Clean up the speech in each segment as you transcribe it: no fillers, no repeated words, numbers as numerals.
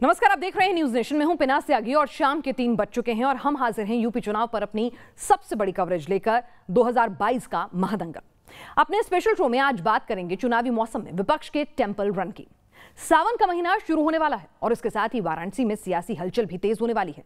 नमस्कार, आप देख रहे हैं न्यूज नेशन में हूं पिनाक त्यागी और शाम के 3 बज चुके हैं और हम हाजिर हैं यूपी चुनाव पर अपनी सबसे बड़ी कवरेज लेकर 2022 का महादंगल। अपने स्पेशल शो में आज बात करेंगे चुनावी मौसम में विपक्ष के टेंपल रन की। सावन का महीना शुरू होने वाला है और इसके साथ ही वाराणसी में सियासी हलचल भी तेज होने वाली है।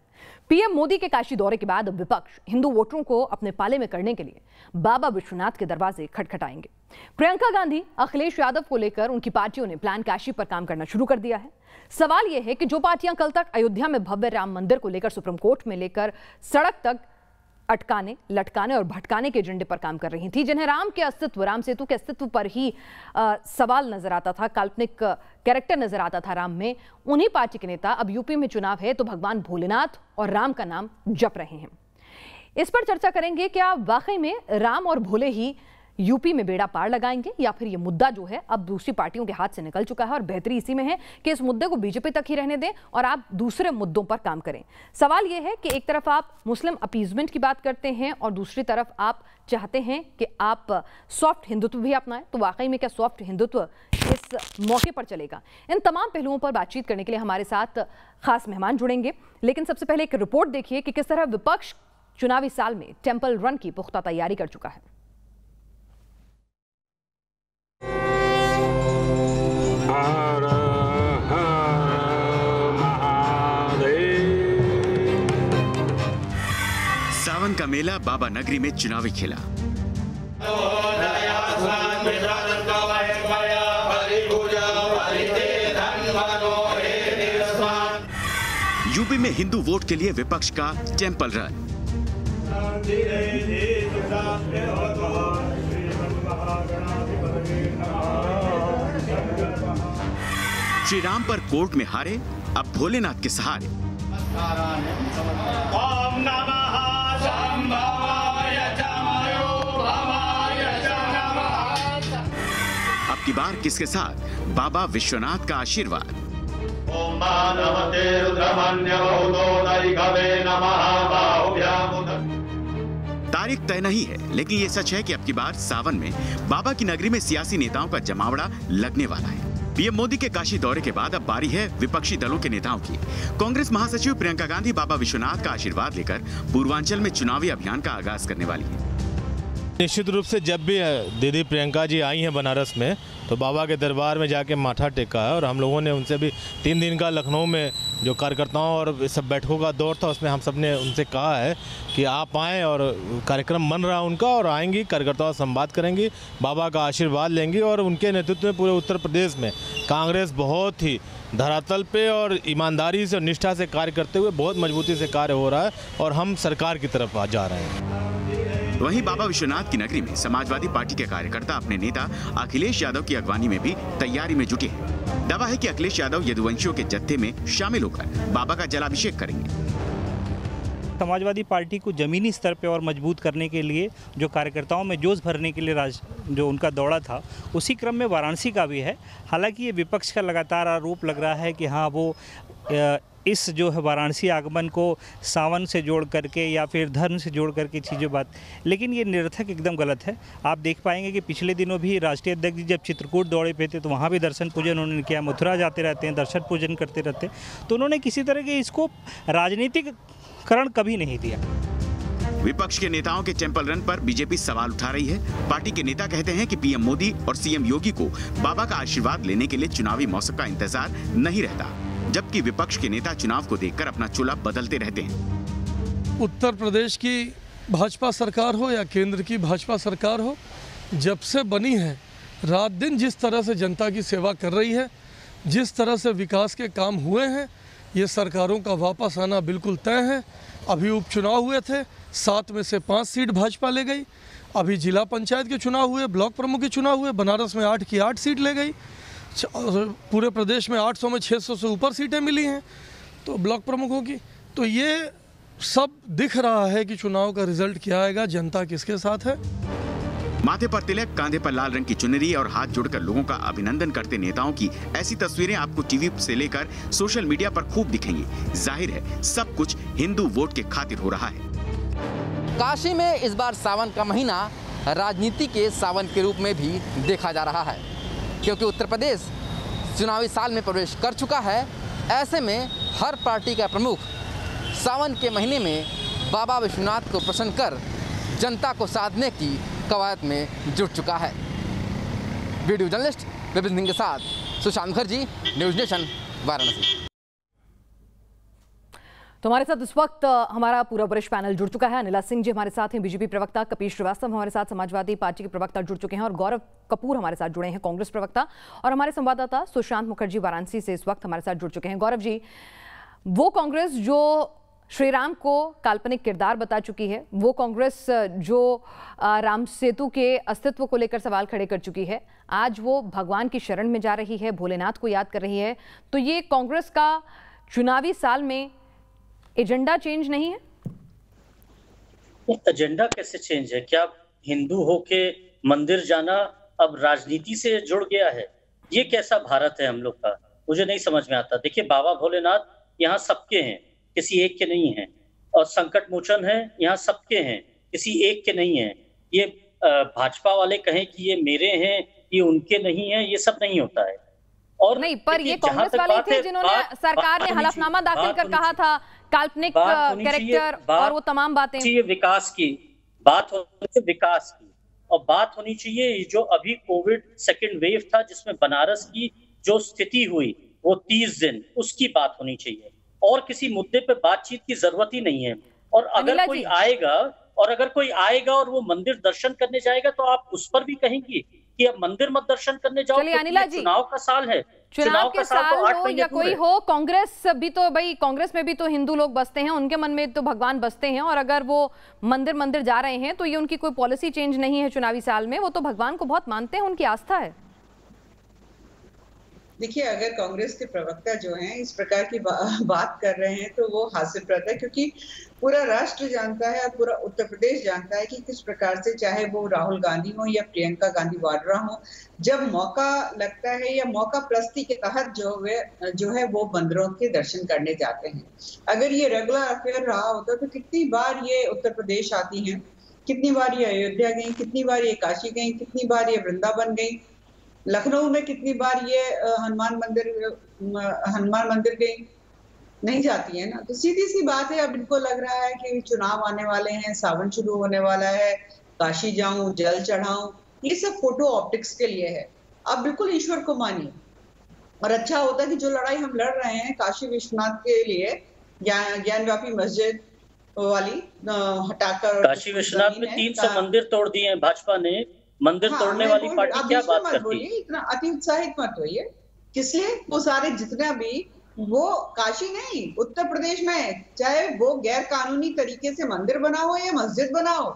पीएम मोदी के काशी दौरे के बाद विपक्ष हिंदू वोटरों को अपने पाले में करने के लिए बाबा विश्वनाथ के दरवाजे खटखटाएंगे। प्रियंका गांधी, अखिलेश यादव को लेकर उनकी पार्टियों ने प्लान काशी पर काम करना शुरू कर दिया है। सवाल यह है कि जो पार्टियां कल तक अयोध्या में भव्य राम मंदिर को लेकर सुप्रीम कोर्ट में लेकर सड़क तक अटकाने, लटकाने और भटकाने के एजेंडे पर काम कर रही थी, जिन्हें राम के अस्तित्व, राम सेतु के अस्तित्व पर ही सवाल नजर आता था, काल्पनिक कैरेक्टर नजर आता था राम में, उन्हीं पार्टी के नेता अब यूपी में चुनाव है तो भगवान भोलेनाथ और राम का नाम जप रहे हैं। इस पर चर्चा करेंगे, क्या वाकई में राम और भोले ही यूपी में बेड़ा पार लगाएंगे या फिर ये मुद्दा जो है अब दूसरी पार्टियों के हाथ से निकल चुका है और बेहतरी इसी में है कि इस मुद्दे को बीजेपी तक ही रहने दें और आप दूसरे मुद्दों पर काम करें। सवाल ये है कि एक तरफ आप मुस्लिम अपीजमेंट की बात करते हैं और दूसरी तरफ आप चाहते हैं कि आप सॉफ्ट हिंदुत्व भी अपनाएं, तो वाकई में क्या सॉफ्ट हिंदुत्व इस मौके पर चलेगा? इन तमाम पहलुओं पर बातचीत करने के लिए हमारे साथ खास मेहमान जुड़ेंगे, लेकिन सबसे पहले एक रिपोर्ट देखिए कि किस तरह विपक्ष चुनावी साल में टेंपल रन की पुख्ता तैयारी कर चुका है। सावन का मेला बाबा नगरी में चुनावी खेला। यूपी में हिंदू वोट के लिए विपक्ष का टेंपल रन। श्री राम पर कोर्ट में हारे, अब भोलेनाथ के सहारे। अब की बार किसके साथ? बाबा विश्वनाथ का आशीर्वाद। तारीख तय नहीं है, लेकिन ये सच है कि अब की बार सावन में बाबा की नगरी में सियासी नेताओं का जमावड़ा लगने वाला है। पीएम मोदी के काशी दौरे के बाद अब बारी है विपक्षी दलों के नेताओं की। कांग्रेस महासचिव प्रियंका गांधी बाबा विश्वनाथ का आशीर्वाद लेकर पूर्वांचल में चुनावी अभियान का आगाज करने वाली है। निश्चित रूप से जब भी दीदी प्रियंका जी आई हैं बनारस में, तो बाबा के दरबार में जाके माथा टेका है और हम लोगों ने उनसे भी 3 दिन का लखनऊ में जो कार्यकर्ताओं और सब बैठकों का दौर था, उसमें हम सब ने उनसे कहा है कि आप आएँ और कार्यक्रम बन रहा है उनका, और आएंगी, कार्यकर्ताओं से संवाद करेंगी, बाबा का आशीर्वाद लेंगी और उनके नेतृत्व में पूरे उत्तर प्रदेश में कांग्रेस बहुत ही धरातल पे और ईमानदारी से और निष्ठा से कार्य करते हुए बहुत मजबूती से कार्य हो रहा है और हम सरकार की तरफ जा रहे हैं। वहीं बाबा विश्वनाथ की नगरी में समाजवादी पार्टी के कार्यकर्ता अपने नेता अखिलेश यादव की अगवानी में भी तैयारी में जुटे हैं। दावा है कि अखिलेश यादव यदुवंशियों के जत्थे में शामिल होकर बाबा का जलाभिषेक करेंगे। समाजवादी पार्टी को जमीनी स्तर पे और मजबूत करने के लिए, जो कार्यकर्ताओं में जोश भरने के लिए जो उनका दौड़ा था, उसी क्रम में वाराणसी का भी है। हालांकि ये विपक्ष का लगातार आरोप लग रहा है कि हाँ, वो इस जो है वाराणसी आगमन को सावन से जोड़ करके या फिर धर्म से जोड़ करके चीज़ें बात, लेकिन ये निरर्थक एकदम गलत है। आप देख पाएंगे कि पिछले दिनों भी राष्ट्रीय अध्यक्ष जी जब चित्रकूट दौरे पे थे तो वहाँ भी दर्शन पूजन उन्होंने किया, मथुरा जाते रहते हैं, दर्शन पूजन करते रहते हैं, तो उन्होंने किसी तरह के इसको राजनीतिकरण कभी नहीं दिया। विपक्ष के नेताओं के टेंपल रन पर बीजेपी सवाल उठा रही है। पार्टी के नेता कहते हैं कि पीएम मोदी और सीएम योगी को बाबा का आशीर्वाद लेने के लिए चुनावी मौसम का इंतजार नहीं रहता, जबकि विपक्ष के नेता चुनाव को देखकर अपना चुनाव बदलते रहते हैं। उत्तर प्रदेश की भाजपा सरकार हो या केंद्र की भाजपा सरकार हो, जब से बनी है, रात दिन जिस तरह से जनता की सेवा कर रही है, जिस तरह से विकास के काम हुए हैं, ये सरकारों का वापस आना बिल्कुल तय है। अभी उपचुनाव हुए थे, 7 में से 5 सीट भाजपा ले गई। अभी जिला पंचायत के चुनाव हुए, ब्लॉक प्रमुख के चुनाव हुए, बनारस में 8 की 8 सीट ले गई। पूरे प्रदेश में 800 में 600 से ऊपर सीटें मिली हैं तो ब्लॉक प्रमुखों की। तो ये सब दिख रहा है कि चुनाव का रिजल्ट क्या आएगा, जनता किसके साथ है। माथे पर तिलक, कांधे पर लाल रंग की चुनरी और हाथ जोड़कर लोगों का अभिनंदन करते नेताओं की ऐसी तस्वीरें आपको टीवी से लेकर सोशल मीडिया पर खूब दिखेंगी। जाहिर है सब कुछ हिंदू वोट के खातिर हो रहा है। काशी में इस बार सावन का महीना राजनीति के सावन के रूप में भी देखा जा रहा है, क्योंकि उत्तर प्रदेश चुनावी साल में प्रवेश कर चुका है ऐसे में हर पार्टी का प्रमुख सावन के महीने में बाबा विश्वनाथ को प्रसन्न कर जनता को साधने की कवायद में जुट चुका है। वीडियो जर्नलिस्ट विपिन सिंह के साथ सुशांत मुखर्जी, न्यूज़ नेशन, वाराणसी। तो हमारे साथ इस वक्त हमारा पूरा वरिष्ठ पैनल जुड़ चुका है। अनिला सिंह जी हमारे साथ हैं, बीजेपी प्रवक्ता कपीश श्रीवास्तव हमारे साथ समाजवादी पार्टी के प्रवक्ता जुड़ चुके हैं, और गौरव कपूर हमारे साथ जुड़े हैं, कांग्रेस प्रवक्ता, और हमारे संवाददाता सुशांत मुखर्जी वाराणसी से इस वक्त हमारे साथ जुड़ चुके हैं। गौरव जी, वो कांग्रेस जो श्री राम को काल्पनिक किरदार बता चुकी है, वो कांग्रेस जो राम सेतु के अस्तित्व को लेकर सवाल खड़े कर चुकी है, आज वो भगवान की शरण में जा रही है, भोलेनाथ को याद कर रही है, तो ये कांग्रेस का चुनावी साल में एजेंडा चेंज नहीं है? एजेंडा कैसे चेंज है? क्या हिंदू होके मंदिर जाना अब राजनीति से जुड़ गया है? ये कैसा भारत है हम लोग का? मुझे नहीं समझ में आता। देखिए, बाबा भोलेनाथ यहाँ सबके हैं, किसी एक के नहीं है, और संकट मोचन है यहाँ सबके हैं, किसी एक के नहीं है। ये भाजपा वाले कहें कि ये मेरे हैं, ये उनके नहीं है, ये सब नहीं होता है। और नहीं, पर ये कांग्रेस वाले थे जिन्होंने सरकार ने हलफनामा दाखिल कर कहा था काल्पनिक कैरेक्टर और वो तमाम बातें। ये विकास की बात होनी चाहिए, विकास की, और बात होनी चाहिए जो अभी कोविड सेकंड वेव था जिसमें बनारस की जो स्थिति हुई वो 30 दिन, उसकी बात होनी चाहिए, और किसी मुद्दे पे बातचीत की जरूरत ही नहीं है। और अगर कोई आएगा और वो मंदिर दर्शन करने जाएगा तो आप उस पर भी कहेंगी कि अब मंदिर मत दर्शन करने जाओ। चलिए अनिला जी, चुनाव का साल है, चुनाव के साल हो या कोई हो, कांग्रेस भी तो भाई, कांग्रेस में भी तो हिंदू लोग बसते हैं, उनके मन में तो भगवान बसते हैं, और अगर वो मंदिर जा रहे हैं तो ये उनकी कोई पॉलिसी चेंज नहीं है चुनावी साल में, वो तो भगवान को बहुत मानते हैं, उनकी आस्था है। देखिए, अगर कांग्रेस के प्रवक्ता जो हैं इस प्रकार की बात कर रहे हैं तो वो हास्यप्रद है, क्योंकि पूरा राष्ट्र जानता है और पूरा उत्तर प्रदेश जानता है कि किस प्रकार से, चाहे वो राहुल गांधी हो या प्रियंका गांधी वाड्रा हो, जब मौका लगता है या मौका प्रस्ती के तहत जो है वो मंदिरों के दर्शन करने जाते हैं। अगर ये रेगुलर अफेयर रहा होता तो कितनी बार ये उत्तर प्रदेश आती हैं, कितनी बार ये अयोध्या गई, कितनी बार ये काशी गई, कितनी बार ये वृंदावन गई, लखनऊ में कितनी बार ये हनुमान मंदिर गई, नहीं जाती है ना। तो सीधी सी बात है, अब इनको लग रहा है कि चुनाव आने वाले हैं, सावन शुरू होने वाला है, काशी जाऊं, जल चढ़ाऊं, ये सब फोटो ऑप्टिक्स के लिए है। अब बिल्कुल ईश्वर को मानिए, और अच्छा होता है कि जो लड़ाई हम लड़ रहे हैं काशी विश्वनाथ के लिए, ज्ञानवापी मस्जिद वाली हटाकर, काशी विश्वनाथ में 300 मंदिर तोड़ दिए हैं भाजपा ने। मंदिर तोड़ने वाली पार्टी क्या बात करती है? इतना अति उत्साहित मत होइए। किसलिए? वो सारे जितना भी, वो काशी नहीं, उत्तर प्रदेश में चाहे वो गैर कानूनी तरीके से मंदिर बनाओ या मस्जिद बनाओ,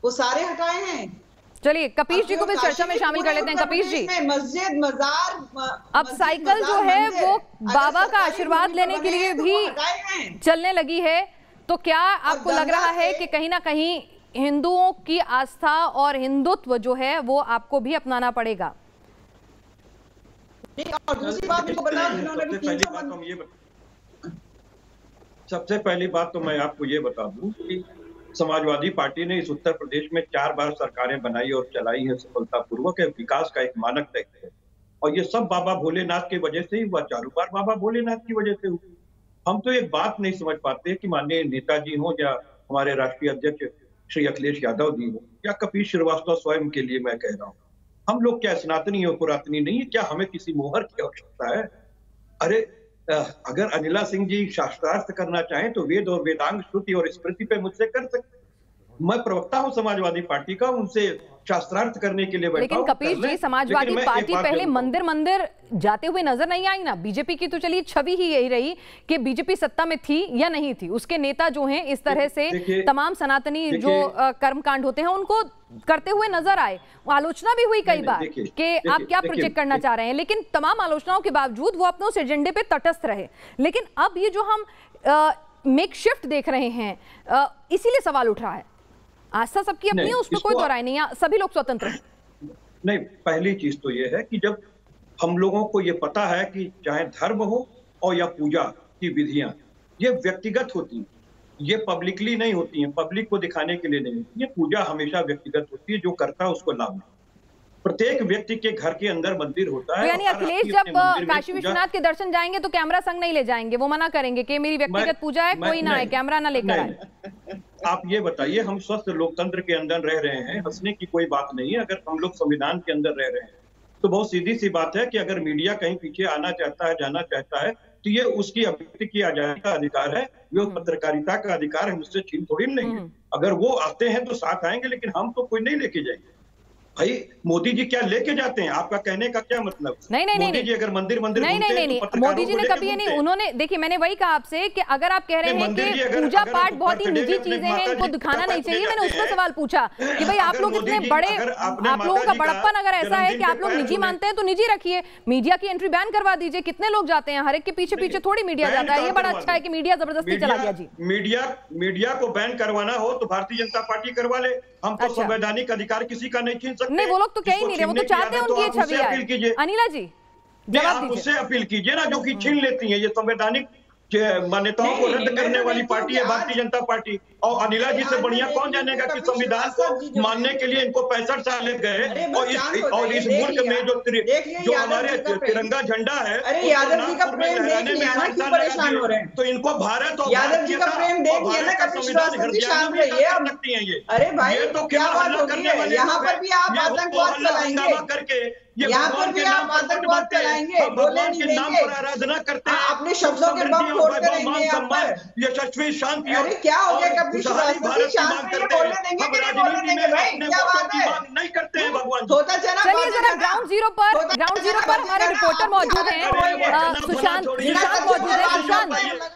वो सारे हटाए हैं। चलिए कपीश जी को भी चर्चा में शामिल कर लेते हैं। कपीश जी, मस्जिद, मजार, अब साइकिल जो है वो बाबा का आशीर्वाद लेने के लिए भी चलने लगी है, तो क्या आपको लग रहा है कि कहीं ना कहीं हिंदुओं की आस्था और हिंदुत्व जो है वो आपको भी अपनाना पड़ेगा? और दूसरी बात को बता, सबसे पहली बात तो मैं आपको ये बता दूं कि समाजवादी पार्टी ने इस उत्तर प्रदेश में 4 बार सरकारें बनाई और चलाई है सफलतापूर्वक। विकास का एक मानक तय है, और ये सब बाबा भोलेनाथ की वजह से ही हुआ, 4 बार बाबा भोलेनाथ की वजह से हुआ। हम तो एक बात नहीं समझ पाते कि माननीय नेताजी हो या हमारे राष्ट्रीय अध्यक्ष श्री अखिलेश यादव जी हो या कपीश श्रीवास्तव स्वयं के लिए मैं कह रहा हूँ, हम लोग क्या सनातनी और पुरातनी नहीं है? क्या हमें किसी मोहर की आवश्यकता है? अरे अगर अनिला सिंह जी शास्त्रार्थ करना चाहें तो वेद और वेदांग, श्रुति और स्मृति पे मुझसे कर सकते। मैं प्रवक्ता हूं समाजवादी पार्टी का, उनसे शास्त्रार्थ करने के लिए बैठा। लेकिन कपीश जी, समाजवादी पार्टी पहले मंदिर जाते हुए नजर नहीं आई ना। बीजेपी की तो चलिए छवि ही यही रही कि बीजेपी सत्ता में थी या नहीं थी, उसके नेता जो हैं इस तरह से तमाम सनातनी जो कर्मकांड होते हैं उनको करते हुए नजर आए। आलोचना भी हुई कई बार कि आप क्या प्रोजेक्ट करना चाह रहे हैं, लेकिन तमाम आलोचनाओं के बावजूद वो अपने उस एजेंडे पे तटस्थ रहे। लेकिन अब ये जो हम मेक शिफ्ट देख रहे हैं, इसीलिए सवाल उठ रहा है। आस्था सबकी अपनी है, उसमें कोई दोहराई नहीं है, सभी लोग स्वतंत्र हैं। नहीं, पहली चीज तो ये है कि जब हम लोगों को ये पता है कि चाहे धर्म हो और या पूजा की विधियां, ये व्यक्तिगत होती हैं, ये पब्लिकली नहीं होती हैं, पब्लिक को दिखाने के लिए नहीं होती है। पूजा हमेशा व्यक्तिगत होती है, जो करता है उसको लाभ है। प्रत्येक व्यक्ति के घर के अंदर मंदिर होता तो है। यानी अखिलेश जब काशी विश्वनाथ के दर्शन जाएंगे तो कैमरा संग नहीं ले जाएंगे, वो मना करेंगे कि मेरी व्यक्तिगत पूजा है, कोई ना आए, कैमरा ना लेकर आए। आप ये बताइए, हम स्वस्थ लोकतंत्र के अंदर रह रहे हैं, हंसने की कोई बात नहीं है। अगर हम लोग संविधान के अंदर रह रहे हैं तो बहुत सीधी सी बात है कि अगर मीडिया कहीं पीछे आना चाहता है, जाना चाहता है, तो ये उसकी अभिव्यक्ति की आजादी का अधिकार है, ये पत्रकारिता का अधिकार है, मुझसे छीन थोड़ी लेंगे। अगर वो आते हैं तो साथ आएंगे, लेकिन हम तो कोई नहीं लेके जाएंगे। भाई मोदी जी क्या लेके जाते हैं, आपका कहने का क्या मतलब? नहीं मोदी जी अगर मंदिर नहीं मोदी जी ने कभी नहीं, उन्होंने देखिए मैंने वही कहा आपसे कि अगर आप कह रहे हैं कि पूजा पाठ बहुत ही निजी चीजें हैं, इनको दिखाना नहीं चाहिए, मैंने उसको सवाल पूछा कि भाई आप लोग इतने बड़े, आप लोगों का बड़प्पन अगर ऐसा है कि आप लोग निजी मानते हैं तो निजी रखिए, मीडिया की एंट्री बैन करवा दीजिए। कितने लोग जाते हैं, हर एक के पीछे पीछे थोड़ी मीडिया जाता है, ये बड़ा अच्छा है कि मीडिया जबरदस्ती चला गया। जी मीडिया को बैन करवाना हो तो भारतीय जनता पार्टी करवा ले, हम तो संवैधानिक अधिकार किसी का नहीं छीन सकते। नहीं वो लोग तो कह ही नहीं रहे, वो तो चाहते हैं उनकी छवि आए। अनिला जी आप उससे अपील कीजिए ना, जो कि छीन लेती है। ये संवैधानिक मान्यताओं को रद्द करने वाली पार्टी है भारतीय जनता पार्टी। और अनिला जी से बढ़िया कौन जानेगा कि संविधान को मानने के लिए इनको 65 साल लग गए, और इस मुल्क में जो हमारे तिरंगा झंडा है यादव जी का प्रेम देख लिया ना, क्यों परेशान हो रहे हैं? तो इनको भारत और यादव जी का प्रेम देख लिया ना, कभी विश्वास जी शांत रहिए आप लगती है ये। अरे भाई तो क्या बात होगी है, यहाँ पर भी आप आतंकवाद चलाएंगे करके, यहाँ पर भी आप आतंकवाद चलाएंगे, बोले नहीं देंगे, आराधना करते हैं अपने शब्दों के बम फोड़ कर रहेंगे यहाँ पर। यशस्वी शांति, अरे क्या हो गया, कभी विश्वास जी शांत रहिए, बोलने देंगे कि नहीं बोलने देंगे भाई, क्या बात है? नहीं करते हैं भगवान। चलिए जरा ग्राउंड जीरो पर हमारे रिपोर्टर मौजूद हैं, सुशांत मौजूद है। सुशांत,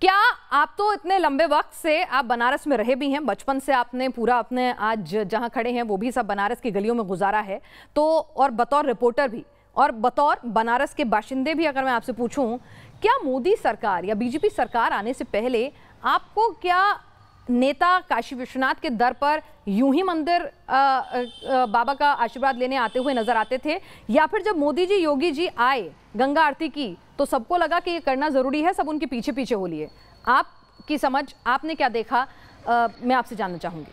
क्या आप तो इतने लंबे वक्त से आप बनारस में रहे भी हैं, बचपन से आपने पूरा अपने आज जहां खड़े हैं वो भी सब बनारस की गलियों में गुजारा है, तो और बतौर रिपोर्टर भी और बतौर बनारस के बाशिंदे भी अगर मैं आपसे पूछूं, क्या मोदी सरकार या बीजेपी सरकार आने से पहले आपको क्या नेता काशी विश्वनाथ के दर पर यूं ही मंदिर बाबा का आशीर्वाद लेने आते हुए नजर आते थे, या फिर जब मोदी जी योगी जी आए गंगा आरती की तो सबको लगा कि ये करना जरूरी है, सब उनके पीछे पीछे हो लिए? आपकी समझ, आपने क्या देखा, मैं आपसे जानना चाहूंगी।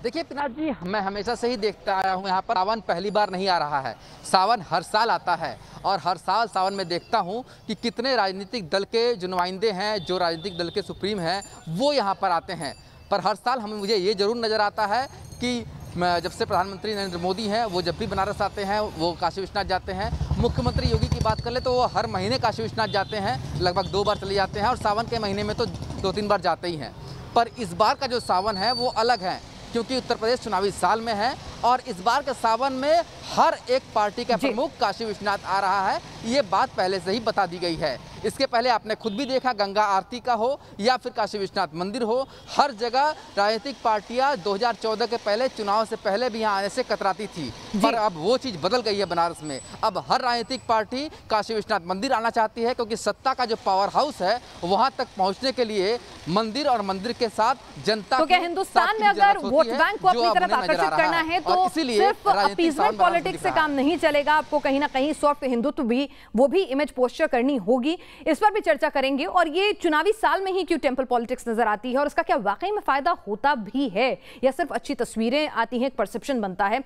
देखिए पिनाक जी, मैं हमेशा से ही देखता आया हूँ यहाँ पर सावन पहली बार नहीं आ रहा है, सावन हर साल आता है और हर साल सावन में देखता हूँ कि कितने राजनीतिक दल के जो नुमाइंदे हैं, जो राजनीतिक दल के सुप्रीम हैं, वो यहाँ पर आते हैं। पर हर साल मुझे ये जरूर नज़र आता है कि जब से प्रधानमंत्री नरेंद्र मोदी हैं, वो जब भी बनारस आते हैं वो काशी विश्वनाथ जाते हैं। मुख्यमंत्री योगी की बात कर ले तो वो हर महीने काशी विश्वनाथ जाते हैं, लगभग 2 बार चले जाते हैं और सावन के महीने में तो 2-3 बार जाते ही हैं। पर इस बार का जो सावन है वो अलग है, क्योंकि उत्तर प्रदेश चुनावी साल में है और इस बार के सावन में हर एक पार्टी का प्रमुख काशी विश्वनाथ आ रहा है, ये बात पहले से ही बता दी गई है। इसके पहले आपने खुद भी देखा, गंगा आरती का हो या फिर काशी विश्वनाथ मंदिर हो, हर जगह राजनीतिक पार्टियां 2014 के पहले चुनाव से पहले भी यहाँ आने से कतराती थी, पर अब वो चीज़ बदल गई है बनारस में। अब हर राजनीतिक पार्टी काशी विश्वनाथ मंदिर आना चाहती है, क्योंकि सत्ता का जो पावर हाउस है वहाँ तक पहुँचने के लिए मंदिर और मंदिर के साथ जनता तो क्या हिंदुस्तान में अगर वोट बैंक को अपनी तरफ आकर्षित करना है तो सिर्फ अपीजमेंट पॉलिटिक्स से काम नहीं चलेगा, आपको कहीं ना कहीं सॉफ्ट हिंदुत्व भी, वो भी इमेज पोस्चर करनी होगी। इस पर भी चर्चा करेंगे। और ये चुनावी साल में ही क्यों टेंपल पॉलिटिक्स नजर आती है और उसका क्या वाकई में फायदा होता भी है या सिर्फ अच्छी तस्वीरें आती हैं, एक परसेप्शन बनता है?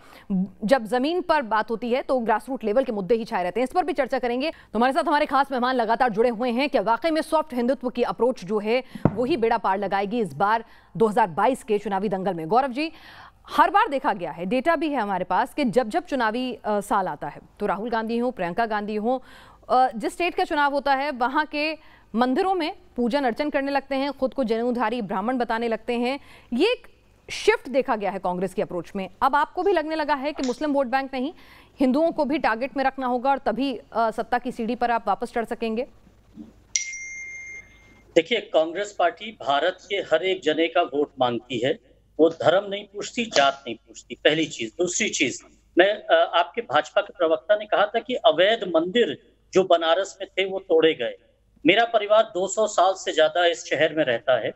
जब जमीन पर बात होती है तो ग्रास रूट लेवल के मुद्दे ही छाए रहते हैं। इस पर भी चर्चा करेंगे। हमारे साथ हमारे खास मेहमान लगातार जुड़े हुए हैं कि वाकई में सॉफ्ट हिंदुत्व की अप्रोच जो है वो ही बेड़ा पार लगाएगी इस बार 2022 के चुनावी दंगल में। गौरव जी, हर बार देखा गया है, डेटा भी है हमारे पास, कि जब जब चुनावी साल आता है तो राहुल गांधी हो, प्रियंका गांधी हो, जिस स्टेट का चुनाव होता है वहाँ के मंदिरों में पूजन अर्चन करने लगते हैं, खुद को जनेऊधारी ब्राह्मण बताने लगते हैं। ये एक शिफ्ट देखा गया है कांग्रेस की अप्रोच में। अब आपको भी लगने लगा है कि मुस्लिम वोट बैंक नहीं, हिंदुओं को भी टारगेट में रखना होगा और तभी सत्ता की सीढ़ी पर आप वापस चढ़ सकेंगे? देखिए, कांग्रेस पार्टी भारत के हर एक जने का वोट मांगती है, वो धर्म नहीं पूछती, जात नहीं पूछती, पहली चीज। दूसरी चीज, मैं आपके भाजपा के प्रवक्ता ने कहा था कि अवैध मंदिर जो बनारस में थे वो तोड़े गए। मेरा परिवार 200 साल से ज्यादा इस शहर में रहता है।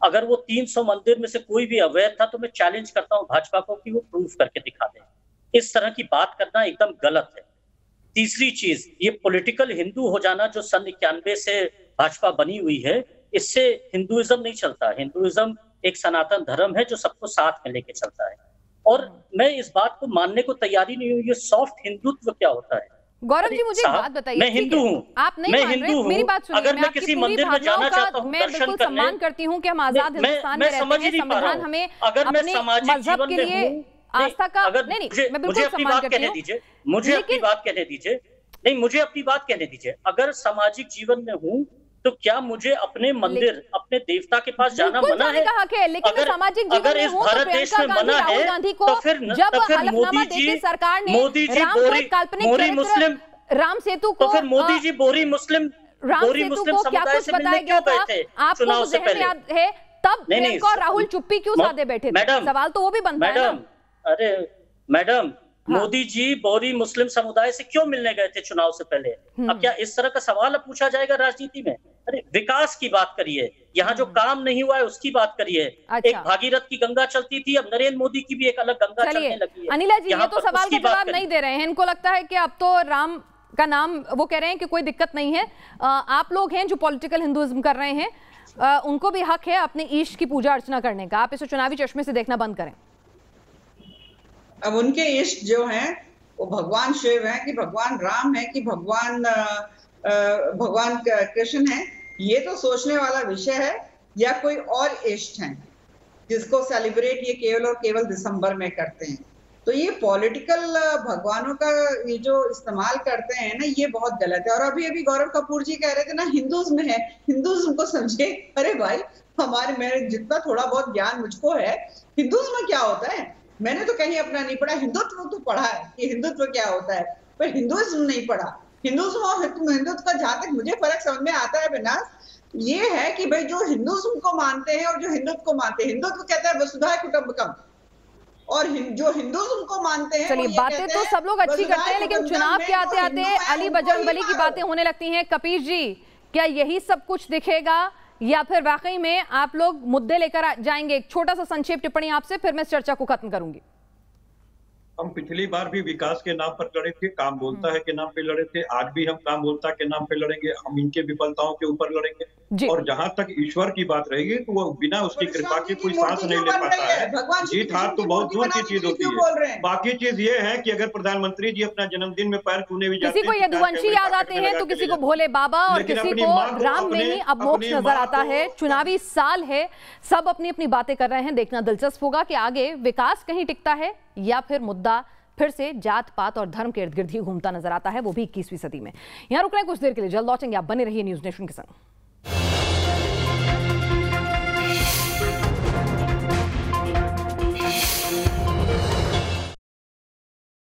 अगर वो 300 मंदिर में से कोई भी अवैध था तो मैं चैलेंज करता हूँ भाजपा को कि वो प्रूफ करके दिखा दें। इस तरह की बात करना एकदम गलत है। तीसरी चीज, ये पॉलिटिकल हिंदू हो जाना जो सन 91 से भाजपा बनी हुई है, इससे हिंदुइज्म नहीं चलता। हिंदुइज्म एक सनातन धर्म है जो सबको साथ में लेके चलता है। और मैं इस बात को मानने को तैयारी नहीं हूँ, ये सॉफ्ट हिंदुत्व क्या होता है। गौरव जी मुझे बात बताइए, मैं हिंदू हूँ, आप नहीं मान रहे, मेरी बात सुनिए। अगर मैं किसी मंदिर में जाना चाहता हूँ मैं बिल्कुल सम्मान करती हूँ कि हम आजाद हिंदुस्तान में रहते हैं, संविधान हमें अपने मजहब के लिए आस्था का, नहीं मैं बिल्कुल सम्मान करती हूँ, मुझे अपनी बात कहने दीजिए, नहीं मुझे अपनी बात कहने दीजिए। अगर सामाजिक जीवन में हूँ तो क्या मुझे अपने मंदिर, अपने देवता के पास जाना मना है? लेकिन सामाजिक जीवन में हूँ तो प्रियंका गांधी, राहुल गांधी को जब हलफनामा देके सरकार ने राम को काल्पनिक मुस्लिम राम सेतु को, तो फिर मोदी जी बोरी मुस्लिम समुदाय से मिलने क्यों गए थे चुनाव से पहले? याद है तब प्रियंका और राहुल चुप्पी क्यों साधे बैठे थे? सवाल तो वो भी बनता है ना। अरे मैडम, मोदी जी बोरी मुस्लिम समुदाय से क्यों मिलने गए थे चुनाव से पहले? अब क्या इस तरह का सवाल अब पूछा जाएगा राजनीति में? अरे विकास की बात करिए, यहाँ जो काम नहीं हुआ है उसकी बात करिए। अच्छा। एक भागीरथ की गंगा चलती थी, अब नरेंद्र मोदी की भी एक अलग गंगा चलने लगी है। अनिला जी ये तो सवाल का जवाब नहीं दे रहे हैं, इनको लगता है कि अब तो राम का नाम, वो कह रहे हैं कि कोई दिक्कत नहीं है। आप लोग हैं जो पॉलिटिकल हिंदुइज्म कर रहे हैं, उनको भी हक है अपने ईष्ट की पूजा अर्चना करने का, आप इसे चुनावी चश्मे से देखना बंद करें। अब उनके इष्ट जो हैं वो भगवान शिव हैं कि भगवान राम है कि भगवान कृष्ण है, ये तो सोचने वाला विषय है, या कोई और इष्ट हैं जिसको सेलिब्रेट ये केवल और केवल दिसंबर में करते हैं। तो ये पॉलिटिकल भगवानों का ये जो इस्तेमाल करते हैं ना, ये बहुत गलत है। और अभी अभी गौरव कपूर जी कह रहे थे ना हिंदुइज्म है, हिंदुइज्म को समझे। अरे भाई मेरे जितना थोड़ा बहुत ज्ञान मुझको है, हिंदुइज्म क्या होता है मैंने तो कहीं अपना नहीं पढ़ा। हिंदुत्व तो पढ़ा है कि हिंदुत्व क्या होता है, पर हिंदुइज्म नहीं पढ़ा। हिंदुइज्म और हिंदुत्व का जहां तक मुझे फर्क समझ में आता है विनाश, ये है कि भाई जो हिंदुइज्म को मानते हैं और जो हिंदुत्व को मानते हैं, हिंदुत्व कहता है वसुधैव कुटुंबकम, और जो हिंदुइज्म को मानते हैं, चलिए बातें तो सब लोग अच्छी करते हैं, लेकिन चुनाव के आते आते अली बजरंगबली की बातें होने लगती हैं। कपीश जी, क्या यही सब कुछ दिखेगा या फिर वाकई में आप लोग मुद्दे लेकर जाएंगे? एक छोटा सा संक्षेप टिप्पणी आपसे, फिर मैं इस चर्चा को खत्म करूंगी। हम पिछली बार भी विकास के नाम पर लड़े थे, काम बोलता है के नाम पे लड़े थे, आज भी हम काम बोलता के नाम पे लड़ेंगे, हम इनके विफलताओं के ऊपर लड़ेंगे। और जहां तक ईश्वर की बात रहेगी तो वो बिना उसकी कृपा के कोई सांस नहीं ले पाता है। जीत हार तो बहुत दूर की चीज होती है, बाकी चीज ये है कि अगर प्रधानमंत्री जी अपना जन्मदिन में पैर छूने भी जाते हैं, किसी को यदुवंशी याद आते हैं तो किसी को भोले बाबा और किसी को राम में ही अब मोक्ष नजर आता है। चुनावी साल है, सब अपनी अपनी बातें कर रहे हैं। देखना दिलचस्प होगा कि आगे विकास कहीं टिकता है या फिर मुद्दा फिर से जात पात और धर्म के इर्द गिर्द ही घूमता नजर आता है, वो भी 21वीं सदी में। यहां रुक रहे हैं कुछ देर के लिए, जल्द लौटेंगे। आप बने रहिए न्यूज़ नेशन के संग।